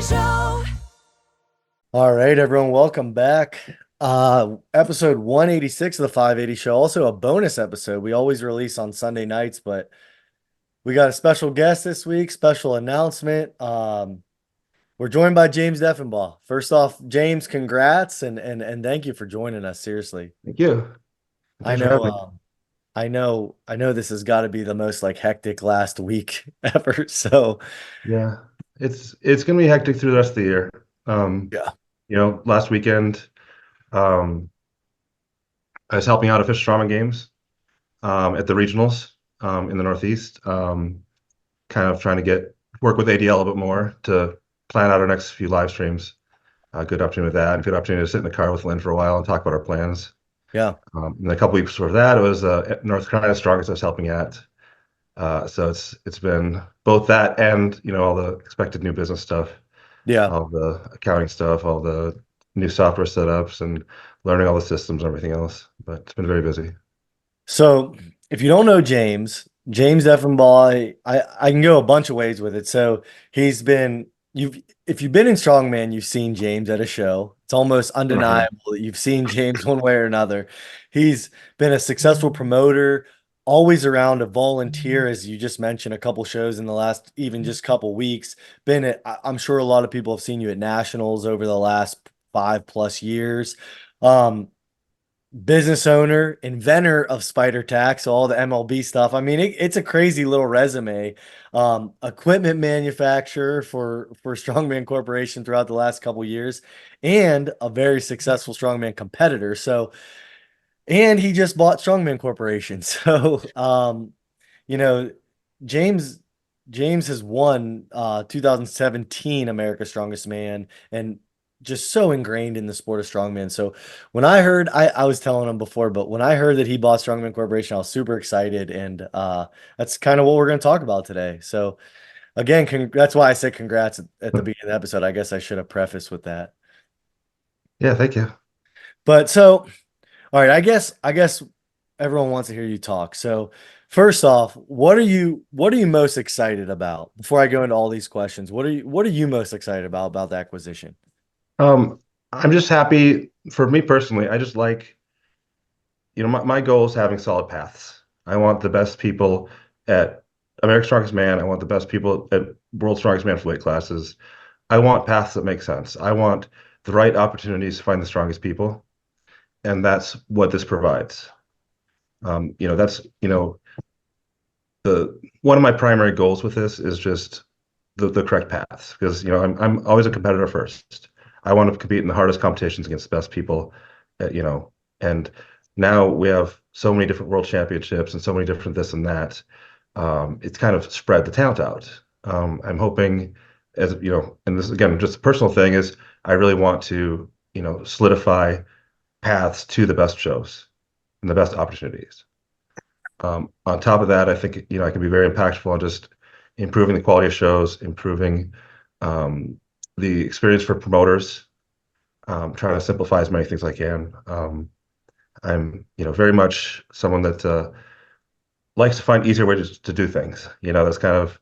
Show. All right, everyone, welcome back. Episode 186 of the 580 show, also a bonus episode. We always release on Sunday nights, but we got a special guest this week, special announcement. We're joined by James Deffinbaugh. First off, James, congrats and thank you for joining us. Seriously. Thank you. I Thanks for know having me. I know this has got to be the most like hectic last week ever. So Yeah, it's gonna be hectic through the rest of the year. Um, yeah. Last weekend, um, I was helping out at Fish Strongman Games at the regionals in the Northeast. Kind of trying to work with ADL a bit more to plan out our next few live streams. Good opportunity with that, and good opportunity to sit in the car with Lynn for a while and talk about our plans. Yeah. And a couple weeks before that, it was North Carolina Strongest I was helping at. So it's been both that and all the expected new business stuff, Yeah. all the accounting stuff, all the new software setups, and learning all the systems and everything else. But it's been very busy. So if you don't know James Deffinbaugh, I can go a bunch of ways with it. So he's been if you've been in Strongman, you've seen James at a show. It's almost Mhm. undeniable that you've seen James one way or another. He's been a successful promoter, always around a volunteer, as you just mentioned, a couple shows in the last even just couple weeks. I'm sure a lot of people have seen you at nationals over the last 5+ years. Um, Business owner, inventor of Spider Tax, all the MLB stuff. I mean, it's a crazy little resume. Equipment manufacturer for Strongman Corporation throughout the last couple years, and a very successful Strongman competitor. So, and he just bought Strongman Corporation. So, you know, James James has won 2017 America's Strongest Man and just so ingrained in the sport of strongman. So when I heard, I was telling him before, but when I heard that he bought Strongman Corporation, I was super excited, and that's kind of what we're going to talk about today. So again, that's why I said congrats at the beginning of the episode. I guess I should have prefaced with that. Yeah, thank you. But so, all right, I guess everyone wants to hear you talk. So first off, what are you most excited about? Before I go into all these questions, what are you most excited about the acquisition? I'm just happy for me personally. I just like, my goal is having solid paths. I want the best people at America's Strongest Man. I want the best people at World's Strongest Man for weight classes. I want paths that make sense. I want the right opportunities to find the strongest people, and that's what this provides. That's the one of my primary goals with this is just the correct paths because I'm always a competitor first. I want to compete in the hardest competitions against the best people, and now we have so many different world championships and so many different this and that. It's kind of spread the talent out. I'm hoping, as and this again, just a personal thing is I really want to, solidify paths to the best shows and the best opportunities. On top of that, I think I can be very impactful on just improving the quality of shows, improving um, the experience for promoters, trying to simplify as many things as I can. I'm very much someone that likes to find easier ways to do things. That's kind of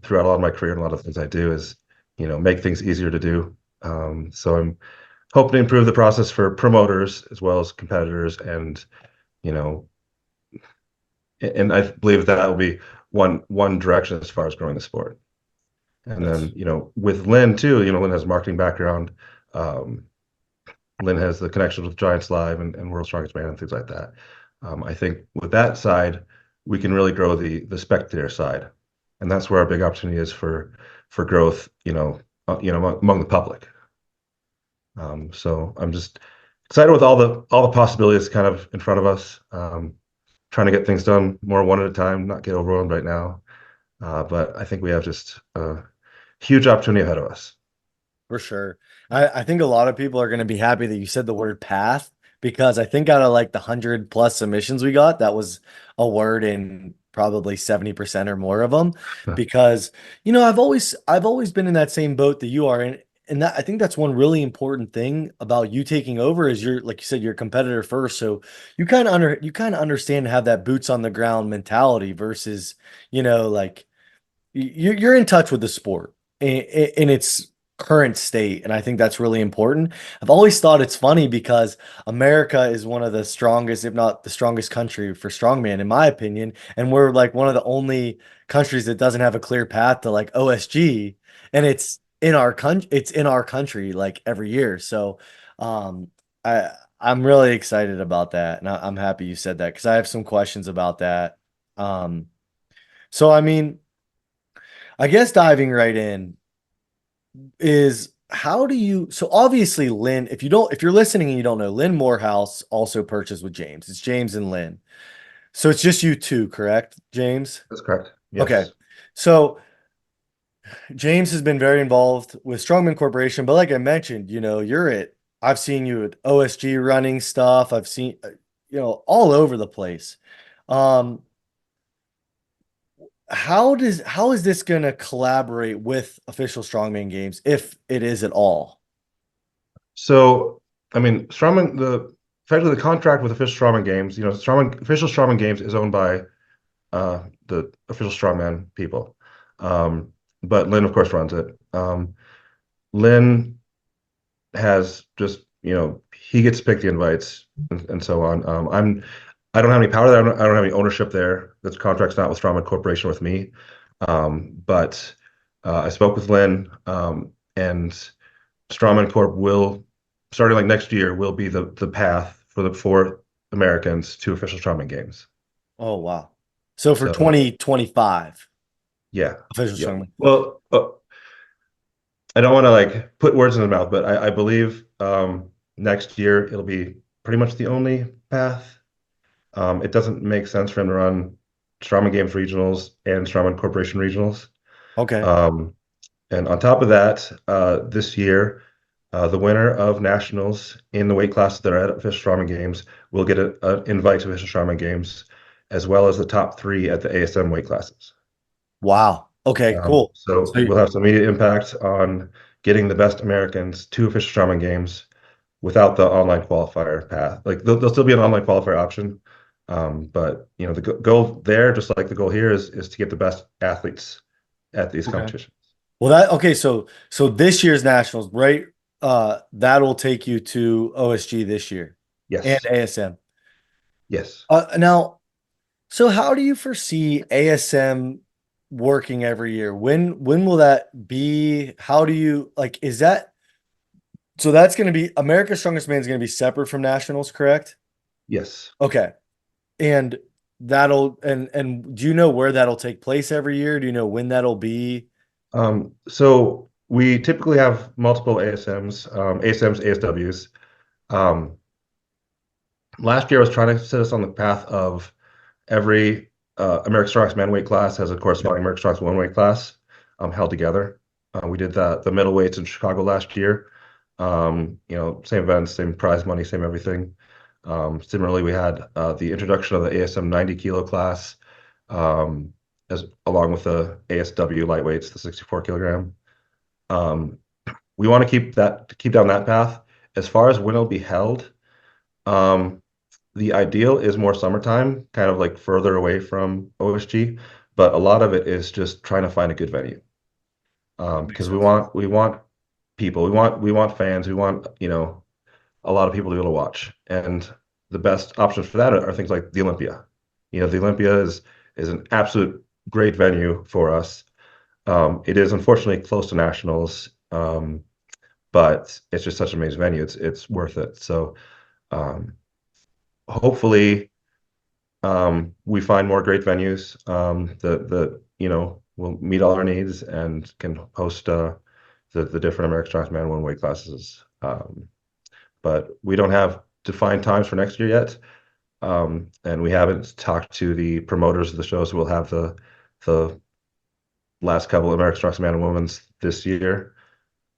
throughout a lot of my career and a lot of things I do is make things easier to do. So I'm hoping to improve the process for promoters as well as competitors, and you know and I believe that will be one direction as far as growing the sport. And That's then, with Lynn too, Lynn has a marketing background. Um, Lynn has the connections with Giants Live and World's Strongest Man and things like that. I think with that side, we can really grow the spectator side, and that's where our big opportunity is for growth. Among the public. So I'm just excited with all the possibilities kind of in front of us. Trying to get things done more one at a time, not get overwhelmed right now. But I think we have just a huge opportunity ahead of us. for sure. I think a lot of people are going to be happy that you said the word path, because I think out of like the 100+ submissions we got, that was a word in probably 70% or more of them. Because, I've always been in that same boat that you are in. And that I think that's one really important thing about you taking over is you're, like you said, you're a competitor first. So you kind of understand and have that boots on the ground mentality versus, like you're in touch with the sport. in its current state. And I think that's really important. I've always thought it's funny because America is one of the strongest, if not the strongest country for strongman, in my opinion. And we're like one of the only countries that doesn't have a clear path to like OSG. And it's in our country like every year. So um I I'm really excited about that. And I'm happy you said that because I have some questions about that. Um so I mean, I guess diving right in is how do you so obviously Lynn, if you're listening and you don't know, Lynn Morehouse also purchased with James. It's James and Lynn. So it's just you two, correct, James? That's correct. Okay. Yes. So James has been very involved with Strongman Corporation, but like I mentioned, I've seen you at OSG running stuff. I've seen all over the place. Um, how is this going to collaborate with official strongman games if it is at all? So, I mean, Strongman, effectively the contract with official Strongman Games, official Strongman Games is owned by the official Strongman people. Um, but Lynn, of course, runs it. Lynn has just, he gets to pick the invites and so on. I don't have any power there. I don't have any ownership there. This contract's not with Strongman Corporation with me. But I spoke with Lynn, and Strongman Corp will, starting like next year, will be the path for the four Americans to official Strongman games. Oh wow. So for So 2025 yeah, official yeah. strongman. Well, I don't want to like put words in the mouth, but I believe next year it'll be pretty much the only path. It doesn't make sense for him to run Strongman Games regionals and Strongman Corporation regionals. Okay. Um, and on top of that, this year, the winner of nationals in the weight classes that are at official Strongman Games will get an invite to official Strongman Games, as well as the top three at the ASM weight classes. Wow. Okay, cool. So So we'll have some immediate impact on getting the best Americans to official Strongman Games without the online qualifier path. Like there'll still be an online qualifier option, but the goal there, just like the goal here, is to get the best athletes at these okay. competitions. Well that okay, so this year's nationals, right? That'll take you to OSG this year and Yes, ASM. yes. Now, so how do you foresee ASM working every year? When will that be? How do you like is that so that's going to be America's Strongest Man is going to be separate from nationals, correct? Yes. Okay. And and do you know where that'll take place every year? Do you know when that'll be? So we typically have multiple ASMs, ASMs, ASWs. Um, Last year I was trying to set us on the path of every American Strongest Man weight class has a corresponding American Strongest Woman weight class held together. We did the middleweights in Chicago last year. Same events, same prize money, same everything. Similarly, we had the introduction of the ASM 90 kilo class, as along with the ASW lightweights, the 64 kilogram. Um, we want to keep down that path. As far as when it'll be held, um, the ideal is more summertime, kind of like further away from OSG, but a lot of it is just trying to find a good venue. Makes Because sense. we want people, we want fans, we want, a lot of people to be able to watch. And the best options for that are things like the Olympia. The Olympia is an absolute great venue for us. It is unfortunately close to nationals, but it's just such an amazing venue. It's worth it. So um, hopefully we find more great venues that will meet all our needs and can host the different American Strongman one weight classes. But we don't have defined times for next year yet, and we haven't talked to the promoters of the show, so we'll have the last couple of American Strongman and Women's this year.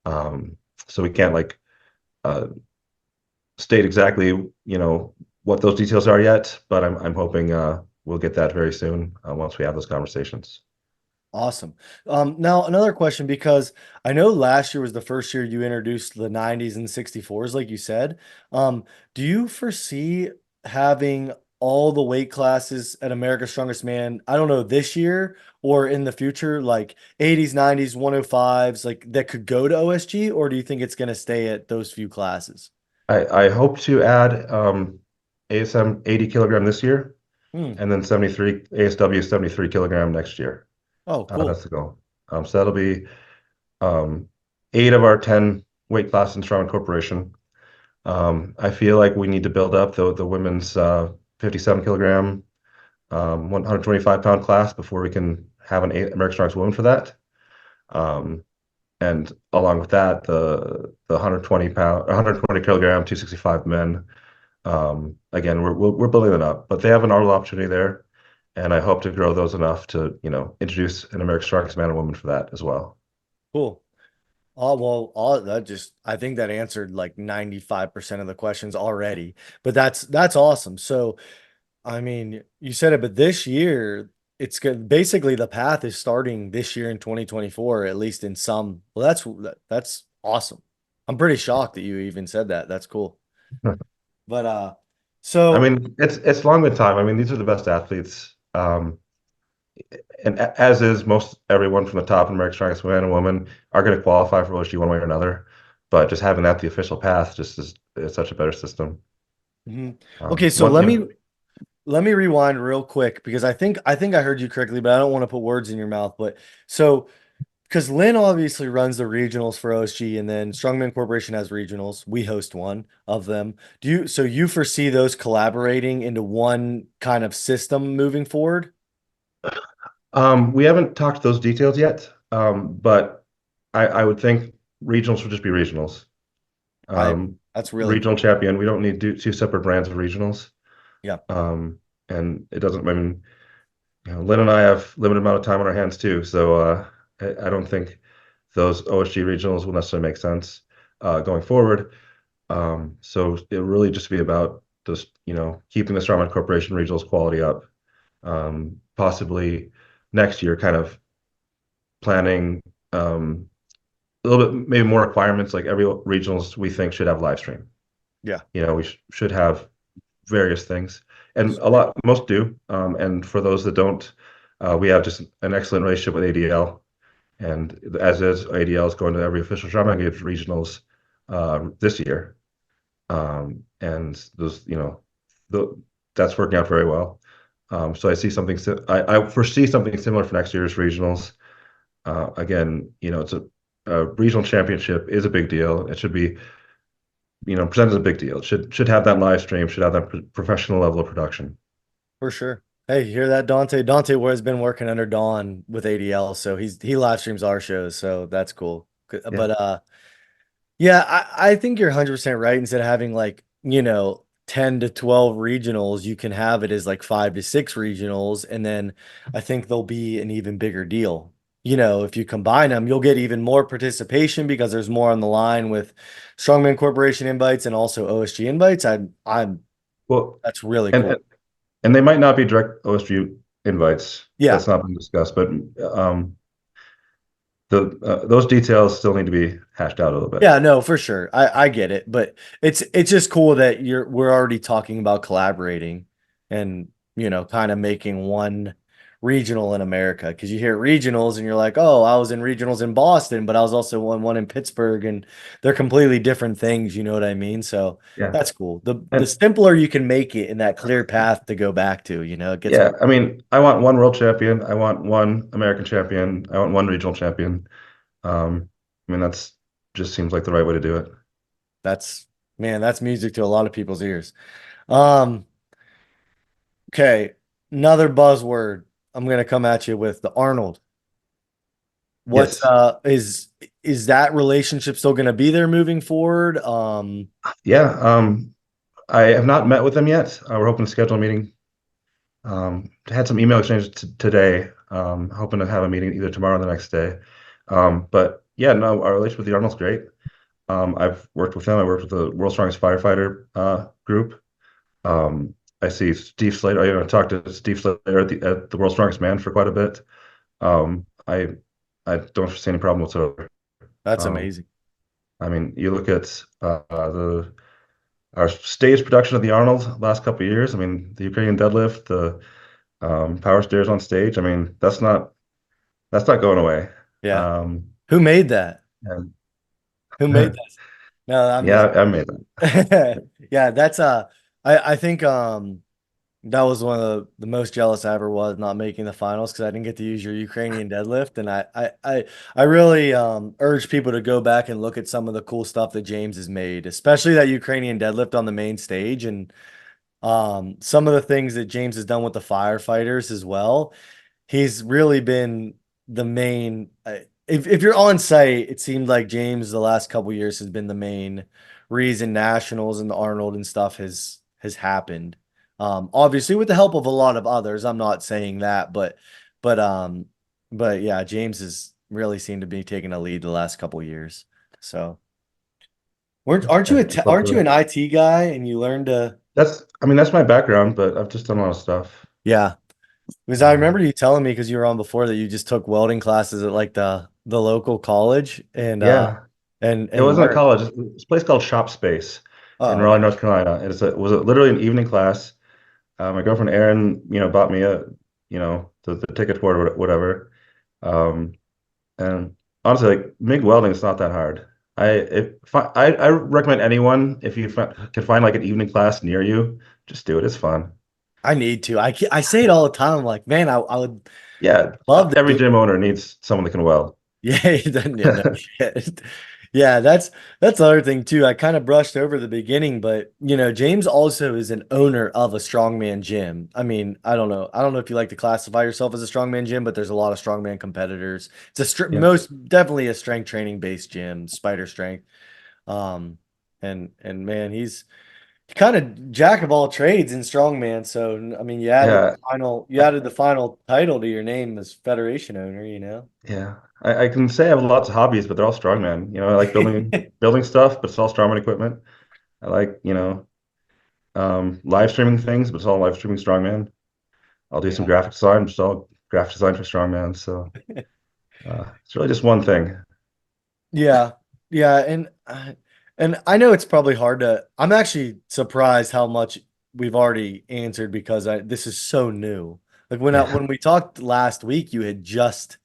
Um, so we can't like uh, state exactly, what those details are yet, but I'm hoping we'll get that very soon once we have those conversations. Awesome. Now another question, because I know last year was the first year you introduced the 90s and 64s, like you said. Do you foresee having all the weight classes at America's Strongest Man, I don't know, this year or in the future, like 80s, 90s, 105s, like that could go to OSG, or do you think it's going to stay at those few classes? I hope to add ASM 80 kilogram this year, Hmm. and then 73 ASW 73 kilogram next year. Oh, cool. That's the goal. So that'll be um, 8 of our 10 weight classes in Strongman Corporation. I feel like we need to build up the women's 57 kilogram, 125-pound class before we can have an American Strongest woman for that. Um, and along with that, the 120 pound, 120 kilogram, 265 men. Again, we're building that up, but they have an Arnold opportunity there, and I hope to grow those enough to introduce an American Strongest man and woman for that as well. Cool. Oh, well, all that just I think that answered like 95% of the questions already. But that's awesome. So, I mean, you said it, but this year it's good. Basically, the path is starting this year in 2024, at least in some. Well, that's awesome. I'm pretty shocked that you even said that. That's cool. But I so mean, it's long been time. I mean, these are the best athletes. And as is most everyone from the top in American Strongest Man and Woman are going to qualify for OSU one way or another. But just having that the official path just is such a better system. mhm. Okay, so One, let me rewind real quick because I think I heard you correctly, but I don't want to put words in your mouth. But so because Lynn obviously runs the regionals for OSG, and then Strongman Corporation has regionals. We host one of them. So you foresee those collaborating into one kind of system moving forward? we haven't talked those details yet, but I would think regionals would just be regionals. I Um, That's really Regional cool. champion. We don't need two separate brands of regionals. Yeah, And it doesn't. I mean, Lynn and I have limited amount of time on our hands too, so I don't think those OSG regionals will necessarily make sense going forward. So it'll really just be about just keeping the Strongman Corporation regionals quality up. Possibly next year, kind of planning a little bit maybe more requirements. Like every regionals we think should have live stream. yeah. We should have various things, and a Sweet. lot most do. And for those that don't, we have just an excellent relationship with ADL, and as is ADL is going to every official Strongman Games regionals this year, and those the, that's working out very well. So I see something. I foresee something similar for next year's regionals. Again, it's a regional championship is a big deal. It should be presented as a big deal. It should have that live stream. Should have that professional level of production. For sure. Hey, you hear that, Dante? Dante has been working under Dawn with ADL, so he live streams our shows, so that's cool. Yeah. But yeah, I think you're 100% right. Instead of having like, 10 to 12 regionals, you can have it as like 5 to 6 regionals. And then I think there'll be an even bigger deal. If you combine them, you'll get even more participation because there's more on the line with Strongman Corporation invites and also OSG invites. Well, That's really and cool. and they might not be direct OSU invites. Yeah. That's not been discussed, but the those details still need to be hashed out a little bit. Yeah, no, for sure. I get it, but it's just cool that we're already talking about collaborating and kind of making one regional in America because you hear regionals and you're like, oh, I was in regionals in Boston, but I was also one in Pittsburgh, and they're completely different things, you know what I mean? So Yeah. that's cool. The And simpler you can make it in that clear path to go back to, it gets yeah, more. I mean, I want one world champion. I want one American champion. I want one regional champion. I mean, that's just seems like the right way to do it. That's Man, that's music to a lot of people's ears. Um, Okay, another buzzword I'm gonna come at you with the Arnold. What's Yes. is that relationship still gonna be there moving forward? Yeah. I have not met with them yet. We're hoping to schedule a meeting. Had some email exchanges today. Hoping to have a meeting either tomorrow or the next day. But yeah, no, our relationship with the Arnold's great. I've worked with them. I worked with the World's Strongest Firefighter group. I see Steve Slater. I talked to Steve Slater at the World's Strongest Man for quite a bit. Um, I I don't see any problem whatsoever. that's Um, amazing. I mean, you look at the our stage production of the Arnold last couple of years. I mean, the Ukrainian deadlift, the power stairs on stage. I mean, that's not going away. Yeah. Um, Who made that? and Who made that? No, I'm just yeah, I made that. yeah, that's I think that was one of the most jealous I ever was not making the finals because I didn't get to use your Ukrainian deadlift. And I really urge people to go back and look at some of the cool stuff that James has made, especially that Ukrainian deadlift on the main stage and some of the things that James has done with the firefighters as well. He's really been the main. If you're on site, it seemed like James the last couple years has been the main reason nationals and the Arnold and stuff has happened. Obviously with the help of a lot of others. I'm not saying that, but um, but yeah, James has really seemed to be taking a lead the last couple years. So, aren't you Yeah, keep up aren't with you it. an IT guy and you learned to? I mean, that's my background, but I've just done a lot of stuff. Yeah, because I remember Um, you telling me because you were on before that you just took welding classes at like the local college yeah, it and wasn't a learned. college. It's a place called Shop Space in Oh, Raleigh, okay. North Carolina. It was literally an evening class. My girlfriend Erin, bought me the ticket for it, or whatever. Um, and honestly, like MIG welding is not that hard. I recommend anyone if you can find like an evening class near you, just do it. It's fun. I need to. I say it all the time. I'm like, man, I would Yeah, love to every do. gym owner needs someone that can weld. Yeah, he doesn't. Yeah, no shit. Yeah, that's the other thing too. I kind of brushed over the beginning, but James also is an owner of a strongman gym. I mean, I don't know. I don't know if you like to classify yourself as a strongman gym, but there's a lot of strongman competitors. It's Yeah, most definitely a strength training based gym, Spider Strength. Um, and man, he's kind of jack of all trades in strongman. So I mean, yeah, you added the final title to your name as federation owner. yeah. I can say I have lots of hobbies, but they're all strongman. I like building stuff, but it's all strongman equipment. I like, live streaming things, but it's all live streaming strongman. I'll do some Yeah. graphic design, but it's all graphic design for strongman. So it's really just one thing. Yeah, yeah, and I know it's probably hard to. I'm actually surprised how much we've already answered because this is so new. Like Yeah. when we talked last week, you had just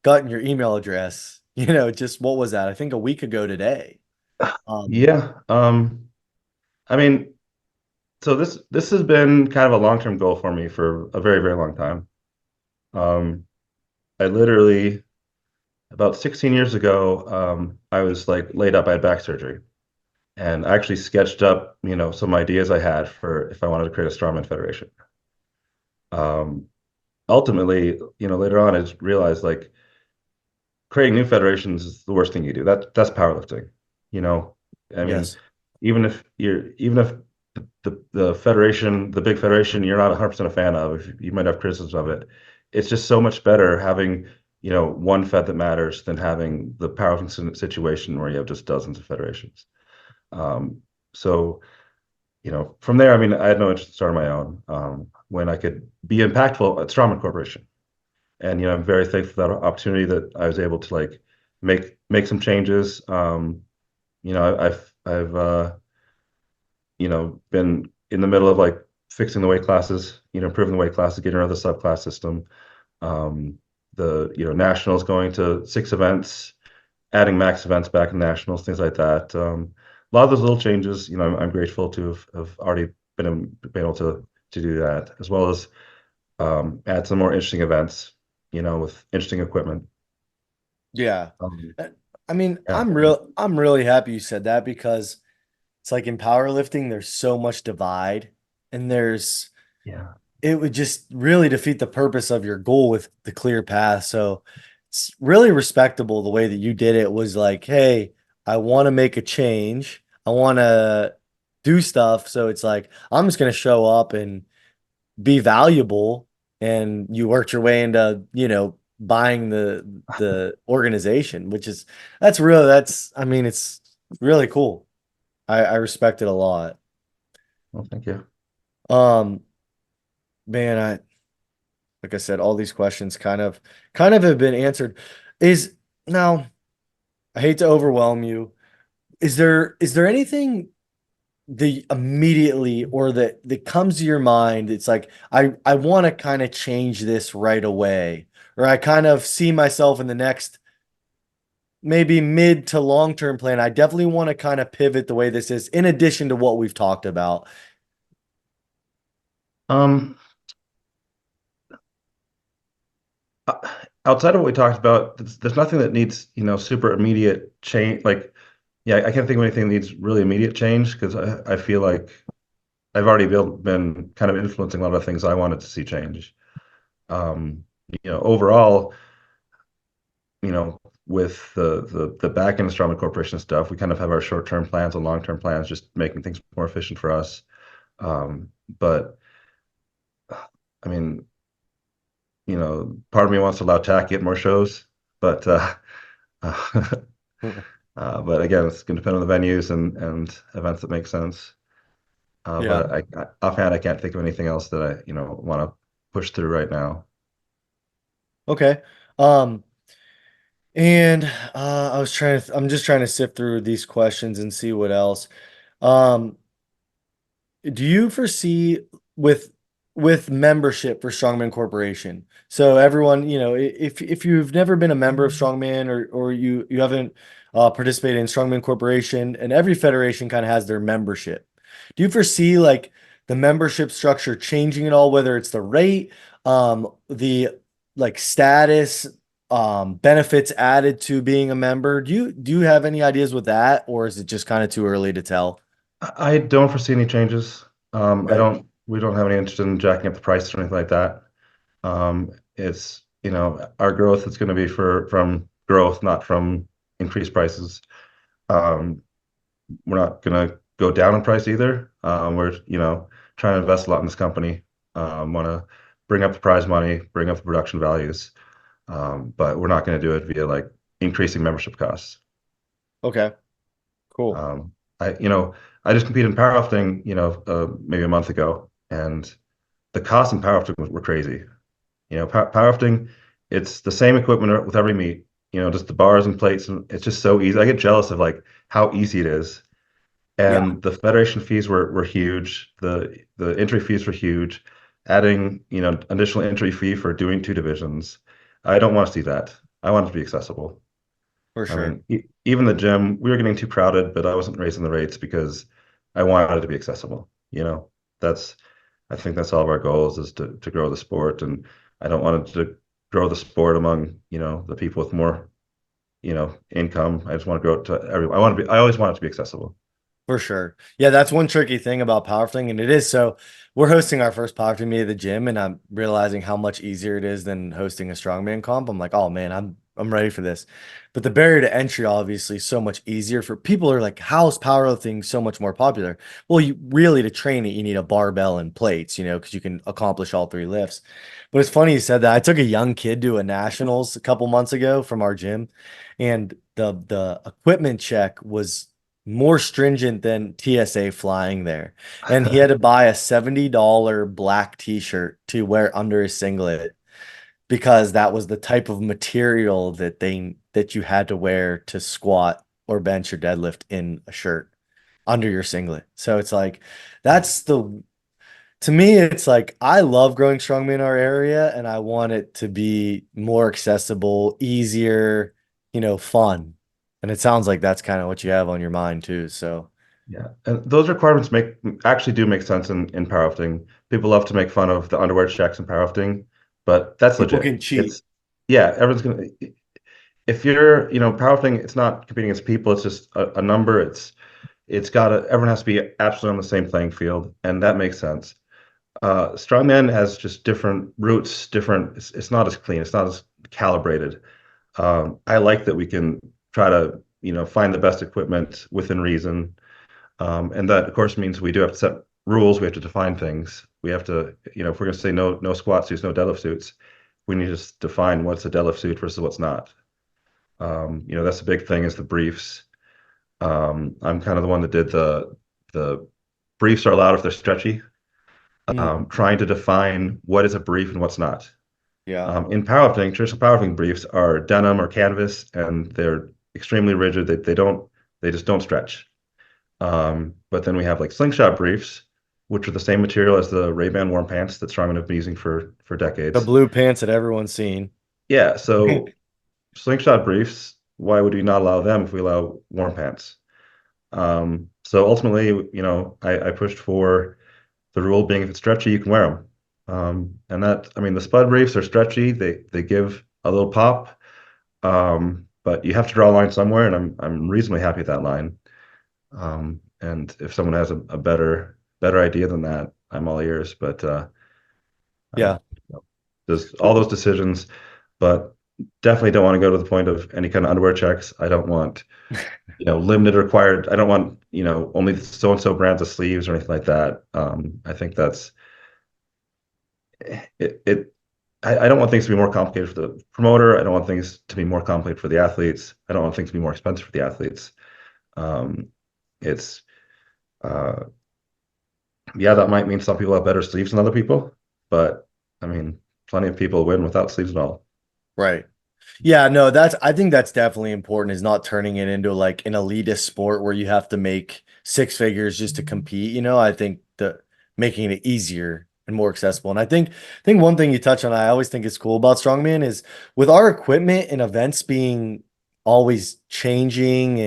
gotten your email address. Just what was that? I think a week ago today. Um, Yeah. I mean, so this has been kind of a long-term goal for me for a very, very long time. Um, I literally about 16 years ago, I was like laid up. I had back surgery, and I actually sketched up, some ideas I had for if I wanted to create a strongman federation. Um, Ultimately, later on, I just realized like creating new federations is the worst thing you do. That's powerlifting. You know, I mean, yes. even if the federation, the big federation, you're not 100% a fan of, if you might have criticisms of it, it's just so much better having, one fed that matters than having the powerlifting situation where you have just dozens of federations. Um, so, from there, I mean, I had no interest in starting my own when I could be impactful at Strongman Corporation. And, I'm very thankful for that opportunity that I was able to like make some changes. I've been in the middle of like fixing the weight classes, improving the weight classes, getting rid of the subclass system. Um, nationals going to 6 events, adding max events back in nationals, things like that. A lot of those little changes, I'm grateful to have already been able to do that, as well as add some more interesting events, with interesting equipment. Yeah. Um, Uh, I mean, yeah, I'm really happy you said that because it's like in powerlifting, there's so much divide, and yeah, it would just really defeat the purpose of your goal with the clear path. So it's really respectable the way that you did it was like, hey, I want to make a change. I want to do stuff. So it's like, I'm just going to show up and be valuable. And you worked your way into, buying the organization, which is I mean, it's really cool. I respect it a lot. well, thank you. Um, man, like I said, all these questions kind of have been answered. Is now I hate to overwhelm you. Is there anything the immediately or that comes to your mind, it's like I want to kind of change this right away, or I kind of see myself in the next maybe mid to long term plan. I definitely want to kind of pivot the way this is, in addition to what we've talked about. Um, uh, Outside of what we talked about, there's nothing that needs, super immediate change. Like, yeah, I can't think of anything that needs really immediate change because I feel like I've already been kind of influencing a lot of things I wanted to see change. Overall, with the back end of Strongman Corporation stuff, we kind of have our short-term plans and long-term plans, just making things more efficient for us. But I mean, part of me wants to allow Tack get more shows, but uh, but again, it's going to depend on the venues and events that make sense. Yeah. But offhand, I can't think of anything else that I, want to push through right now. Okay. Um, and I'm just trying to sift through these questions and see what else. Um, Do you foresee with with membership for Strongman Corporation? So everyone, if you've never been a member of Strongman, or you haven't participated in Strongman Corporation, and every federation kind of has their membership. Do you foresee like the membership structure changing at all, whether it's the rate, the like status, benefits added to being a member? Do you have any ideas with that, or is it just kind of too early to tell? I don't foresee any changes. Okay. We don't have any interest in jacking up the price or anything like that. It's, our growth is going to be from growth, not from increased prices. Um, we're not going to go down in price either. We're, trying to invest a lot in this company. Want to bring up the prize money, bring up the production values. But we're not going to do it via like increasing membership costs. Okay. Cool. Um, I just competed in powerlifting, maybe a month ago, and the costs in powerlifting were crazy. Powerlifting, it's the same equipment with every meet, just the bars and plates, and it's just so easy. I get jealous of like how easy it is. Yeah, And the federation fees were huge. The entry fees were huge. Adding, additional entry fee for doing two divisions. I don't want to see that. I want it to be accessible. for I sure. mean, even the gym, we were getting too crowded, but I wasn't raising the rates because I wanted it to be accessible. That's, I think that's all of our goals is to grow the sport, and I don't want it to grow the sport among the people with more income. I just want to grow it to everyone. I always want it to be accessible. For sure. Yeah, that's one tricky thing about powerlifting, and it is so. We're hosting our first powerlifting meet at the gym, and I'm realizing how much easier it is than hosting a strongman comp. I'm like, oh man, I'm ready for this. But the barrier to entry obviously is so much easier for people are like, how's powerlifting so much more popular? Well, you really to train it, you need a barbell and plates, because you can accomplish all three lifts. But it's funny you said that. I took a young kid to a nationals a couple months ago from our gym, and the equipment check was more stringent than TSA flying there. And he had to buy a $70 black t-shirt to wear under his singlet because that was the type of material that you had to wear to squat or bench or deadlift in a shirt under your singlet. So it's like that's the to me it's like I love growing strongman in our area, and I want it to be more accessible, easier, fun. And it sounds like that's kind of what you have on your mind too. So Yeah, and those requirements actually do make sense in powerlifting. People love to make fun of the underwear checks in powerlifting, but that's people legit. can cheat. It's Yeah, everyone's gonna. If you're, powerlifting, it's not competing against people. It's just a number. Everyone has to be absolutely on the same playing field, and that makes sense. Strongman has just different roots, different. It's not as clean. It's not as calibrated. I like that we can try to, find the best equipment within reason. And that, of course, means we do have to set rules. We have to define things. We have to, if we're going to say no squat suits, no deadlift suits, we need to define what's a deadlift suit versus what's not. That's the big thing is the briefs. I'm kind of the one that did the briefs are allowed if they're stretchy. Mm, Trying to define what is a brief and what's not. yeah, In powerlifting, traditional powerlifting briefs are denim or canvas, and they're extremely rigid. They just don't stretch. But then we have like slingshot briefs, which are the same material as the Ray-Ban warm pants that Strongman have been using for The decades. blue pants that everyone's seen. Yeah, so slingshot briefs, why would we not allow them if we allow warm pants? So ultimately, I pushed for the rule being if it's stretchy, you can wear them. And that, I mean, the spud briefs are stretchy. They give a little pop, but you have to draw a line somewhere, and I'm reasonably happy with that line. And if someone has a better idea than that, I'm all ears. But Yeah. there's all those decisions, but definitely don't want to go to the point of any kind of underwear checks. I don't want, limited required. I don't want, only so and so brands of sleeves or anything like that. I think that's it. I don't want things to be more complicated for the promoter. I don't want things to be more complicated for the athletes. I don't want things to be more expensive for the athletes. Um, it's uh, yeah, that might mean some people have better sleeves than other people, but I mean, plenty of people win without sleeves at all. Right. Yeah, no, I think that's definitely important is not turning it into like an elitist sport where you have to make six figures just to compete. I think the making it easier and more accessible. And I think one thing you touch on, I always think is cool about strongman is with our equipment and events being always changing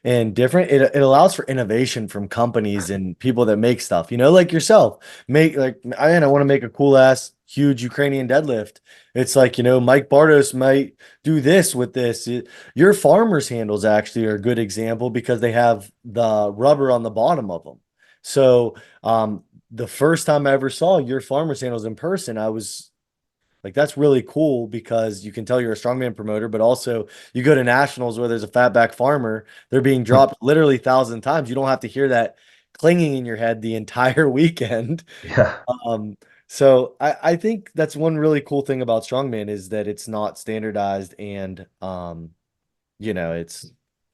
and different, it allows for innovation from companies and people that make stuff, like yourself. Make like I want to make a cool ass huge Ukrainian deadlift. It's like, Mike Bartos might do this with this. Your farmer's handles actually are a good example because they have the rubber on the bottom of them. So, the first time I ever saw your farmer's handles in person, I was like, that's really cool because you can tell you're a strongman promoter, but also you go to nationals where there's a fatback farmer, they're being dropped literally 1,000 times. You don't have to hear that clinging in your head the entire weekend. Yeah. Um, so I think that's one really cool thing about strongman is that it's not standardized and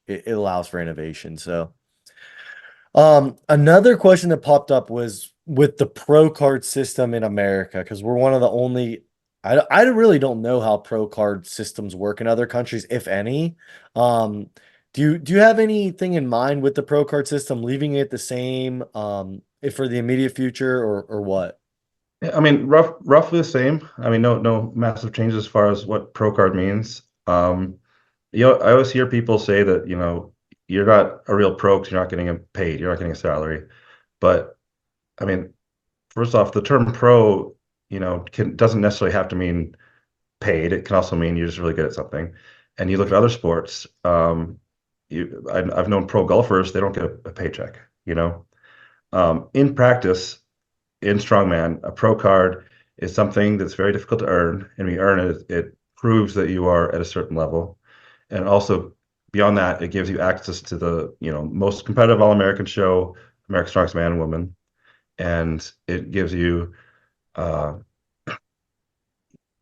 it allows for innovation. So another question that popped up was with the pro card system in America, because we're one of the only I really don't know how pro card systems work in other countries, if any. Um, do you have anything in mind with the pro card system, leaving it the same if for the immediate future or what? Yeah, I mean, roughly the same. I mean, no massive changes as far as what pro card means. I always hear people say that, you're not a real pro because you're not getting paid, you're not getting a salary. But I mean, first off, the term pro, doesn't necessarily have to mean paid. It can also mean you're just really good at something. And you look at other sports, I've known pro golfers, they don't get a paycheck, you know. In practice, in strongman, a pro card is something that's very difficult to earn, and when you earn it, it proves that you are at a certain level, and also beyond that, it gives you access to the most competitive All American show, America's Strongest Man and Woman, and it gives you uh,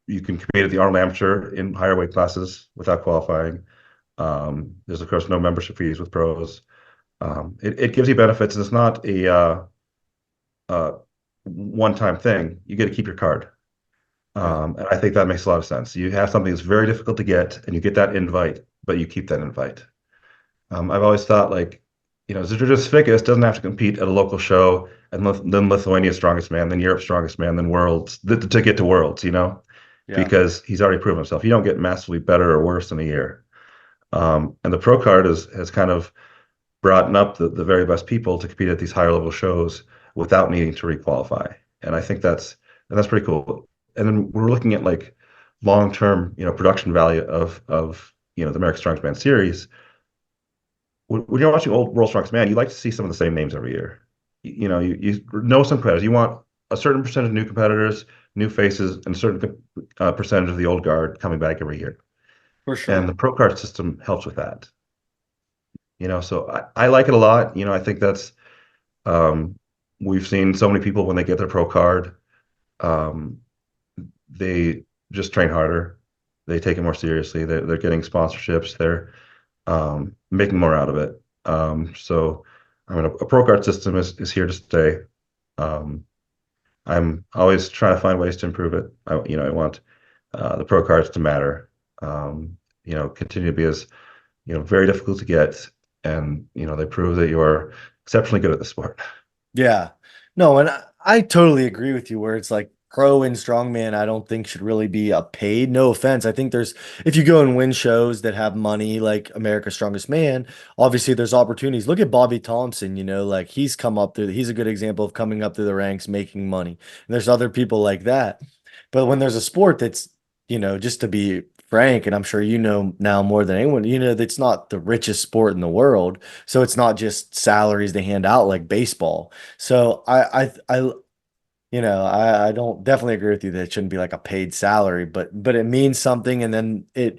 you can compete at the Arnold Amateur in higher weight classes without qualifying. There's of course no membership fees with pros. It gives you benefits, and it's not a one-time thing. You get to keep your card. Yeah. And I think that makes a lot of sense. You have something that's very difficult to get, and you get that invite, but you keep that invite. I've always thought like, Zydrunas Fickis doesn't have to compete at a local show, and then Lithuania's strongest man, then Europe's strongest man, then worlds to get to worlds, Yeah. because he's already proven himself. You don't get massively better or worse in a year. And the pro card has kind of brought up the very best people to compete at these higher level shows without needing to requalify. And I think that's pretty cool. And then we're looking at like long term, production value of the American Strongest Man series. When you're watching old World Strongest Man, you like to see some of the same names every year. You know some competitors. You want a certain percentage of new competitors, new faces, and a certain percentage of the old guard coming back every year. For And sure. the pro card system helps with that. So I like it a lot. I think that's um, we've seen so many people when they get their pro card, um, they just train harder. They take it more seriously. They're getting sponsorships. They're making more out of it. So, I mean, a pro card system is here to stay. Um, I'm always trying to find ways to improve it. I want the pro cards to matter. Continue to be as very difficult to get, and they prove that you're exceptionally good at the sport. Yeah. No, and I totally agree with you where it's like pro and strongman, I don't think should really be a paid. No offense. I think there's, if you go and win shows that have money like America's Strongest Man, obviously there's opportunities. Look at Bobby Thompson, like he's come up through, he's a good example of coming up through the ranks, making money. And there's other people like that. But when there's a sport that's, just to be frank, and I'm sure you know now more than anyone, that's not the richest sport in the world. So it's not just salaries they hand out like baseball. So I don't definitely agree with you that it shouldn't be like a paid salary, but it means something. And then it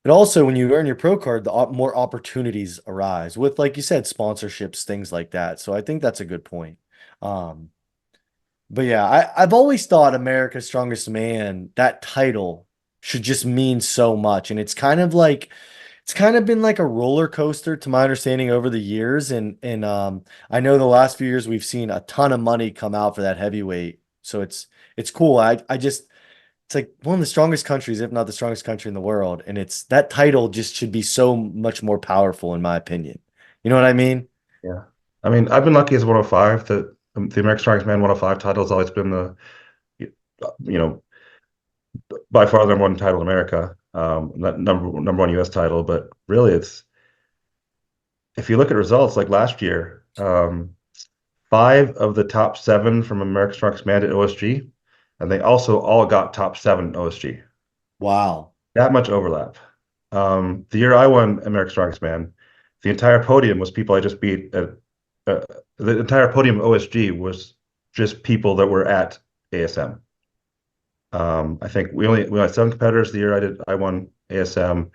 also, when you earn your pro card, more opportunities arise with, like you said, sponsorships, things like that. So I think that's a good point. Um, but yeah, I've always thought America's Strongest Man, that title should just mean so much. And it's kind of been like a roller coaster to my understanding over the years. And I know the last few years we've seen a ton of money come out for that heavyweight. So it's cool. I just it's like one of the strongest countries, if not the strongest country in the world. And it's that title just should be so much more powerful, in my opinion. You know what I mean? Yeah. I mean, I've been lucky as 105 that the American Strongest Man 105 title has always been you know, by far the number one title in America, not number one U.S. title. But really, it's if you look at results like last year, five of the top seven from American Strongest Man did OSG, and they also all got top seven OSG. Wow. That much overlap. The year I won American Strongest Man, the entire podium was people I just beat at uh, the entire podium of OSG was just people that were at ASM. I think we had seven competitors the year I won ASM,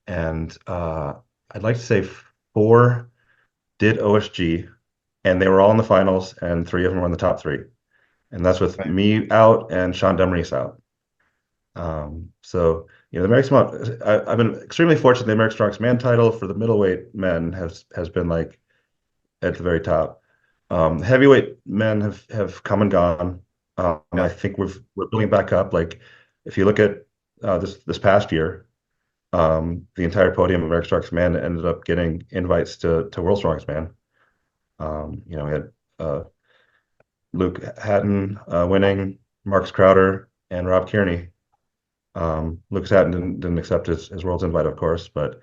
and I'd like to say four did OSG, and they were all in the finals, and three of them were in the top three, and that's with Right. me out and Sean Demerise out. So the I've been extremely fortunate. The American Strongest Man title for the middleweight men has been like at the very top. Heavyweight men have come and gone. I Yeah. think we're building back up. Like if you look at this past year, the entire podium of American Strongest Man ended up getting invites to World Strongest Man. We had Luke Hatton winning, Marcus Crowder, and Rob Kearney. Lucas Hatton didn't accept his world's invite, of course, but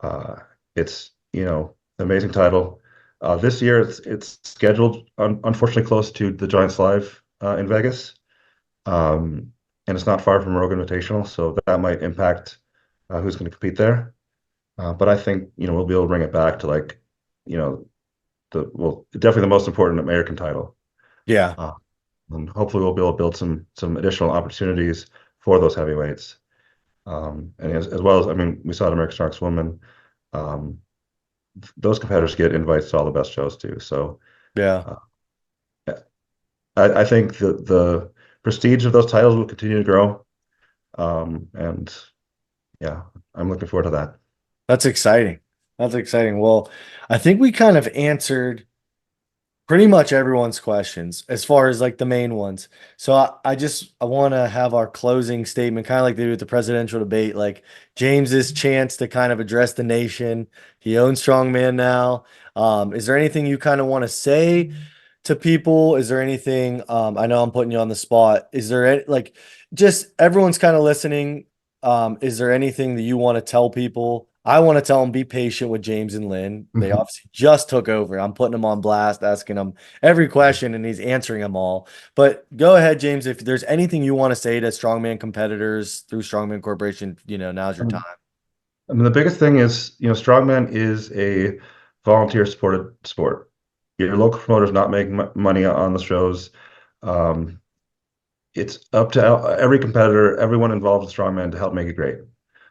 uh, it's an amazing title. This year it's scheduled unfortunately close to the Giants Live in Vegas, and it's not far from Rogue Invitational, so that might impact who's going to compete there. But I think we'll be able to bring it back to like you know definitely the most important American title. Yeah. Uh, and hopefully we'll be able to build some additional opportunities for those heavyweights. And as well as, I mean, we saw at American Strongest Woman, um, those competitors get invites to all the best shows too. So Yeah. uh, I think the prestige of those titles will continue to grow. And yeah, I'm looking forward to that. That's exciting. That's exciting. Well, I think we kind of answered pretty much everyone's questions as far as like the main ones. So I want to have our closing statement, kind of like they do with the presidential debate, like James's chance to kind of address the nation. He owns Strongman now. Is there anything you kind of want to say to people? Is there anything, I know I'm putting you on the spot. Is there any, like, just everyone's kind of listening. Is there anything that you want to tell people? I want to tell them be patient with James and Lynn. They obviously just took over. I'm putting them on blast, asking them every question, and he's answering them all. But go ahead, James. If there's anything you want to say to strongman competitors through Strongman Corporation, now's your time. Um, I mean, the biggest thing is, strongman is a volunteer supported sport. Your local promoter's not making money on the shows. Um, it's up to every competitor, everyone involved in strongman to help make it great.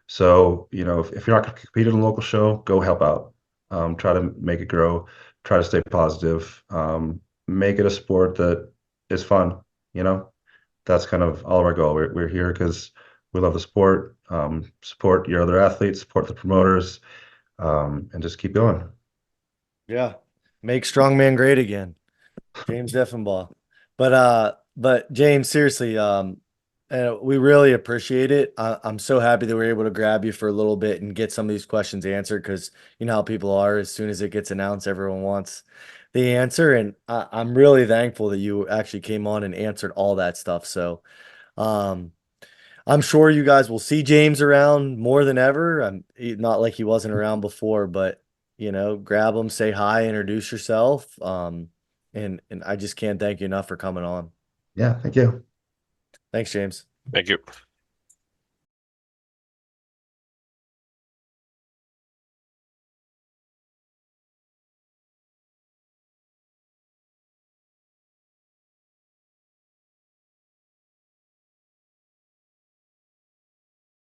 So, if you're not going to compete in a local show, go help out. Try to make it grow. Try to stay positive. Make it a sport that is fun. You know, that's kind of all of our goal. We're here because we love the sport. Support your other athletes, support the promoters, and just keep going. Yeah. Make strongman great again. James Deffinbaugh. But James, seriously, We really appreciate it. I'm so happy that we are able to grab you for a little bit and get some of these questions answered because you know how people are. As soon as it gets announced, everyone wants the answer, and I'm really thankful that you actually came on and answered all that stuff. So, um, I'm sure you guys will see James around more than ever. Not like he wasn't around before, but you know, grab him, say hi, introduce yourself. And I just can't thank you enough for coming on. Yeah, thank you. Thanks, James. Thank you.